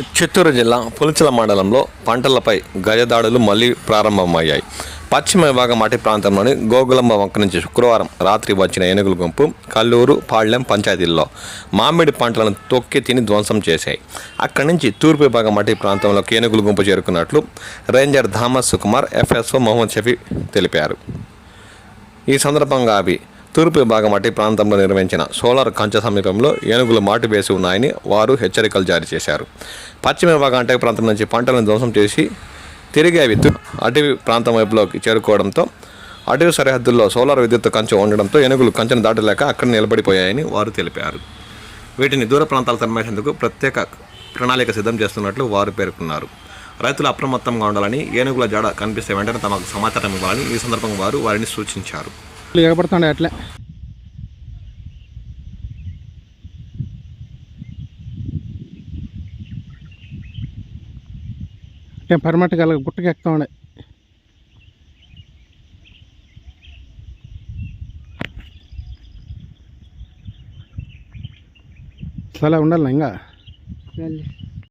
చిత్తూరు జిల్లా పులిచెల మండలంలో పంటలపై గజదాడులు మళ్లీ ప్రారంభమయ్యాయి. పశ్చిమ విభాగం అటవీ ప్రాంతంలోని గోగులమ్మ వంక నుంచి శుక్రవారం రాత్రి వచ్చిన ఏనుగుల గుంపు కల్లూరు, పాళ్లెం పంచాయతీల్లో మామిడి పంటలను తొక్కి తిని ధ్వంసం చేశాయి. అక్కడి నుంచి తూర్పు విభాగం అటవీ ప్రాంతంలోకి ఏనుగుల గుంపు చేరుకున్నట్లు ranger Thomas Sukumar, FSO Mohammed Shafi తెలిపారు. ఈ సందర్భంగా అవి తూర్పు విభాగం అటవీ ప్రాంతంలో నిర్వహించిన సోలార్ కంచె సమీపంలో ఏనుగులు మాటు వేసి ఉన్నాయని వారు హెచ్చరికలు జారీ చేశారు. పశ్చిమ విభాగం అటవీ ప్రాంతం నుంచి పంటలను ధ్వంసం చేసి తిరిగి అవి అటవీ ప్రాంతం వైపులోకి చేరుకోవడంతో అటవీ సరిహద్దుల్లో సోలార్ విద్యుత్ కంచె ఉండడంతో ఏనుగులు కంచెను దాటలేక అక్కడ నిలబడిపోయాయని వారు తెలిపారు. వీటిని దూర ప్రాంతాలు తరమేసేందుకు ప్రత్యేక ప్రణాళిక సిద్ధం చేస్తున్నట్లు వారు పేర్కొన్నారు. రైతులు అప్రమత్తంగా ఉండాలని, ఏనుగుల జాడ కనిపిస్తే వెంటనే తమకు సమాచారం ఇవ్వాలని ఈ సందర్భంగా వారు వారిని సూచించారు. ఎగబడుతుండే అట్లే పర్మనెంట్ గా గుట్టకి ఎక్కుతా ఉండే అలా ఉండాలి ఇంకా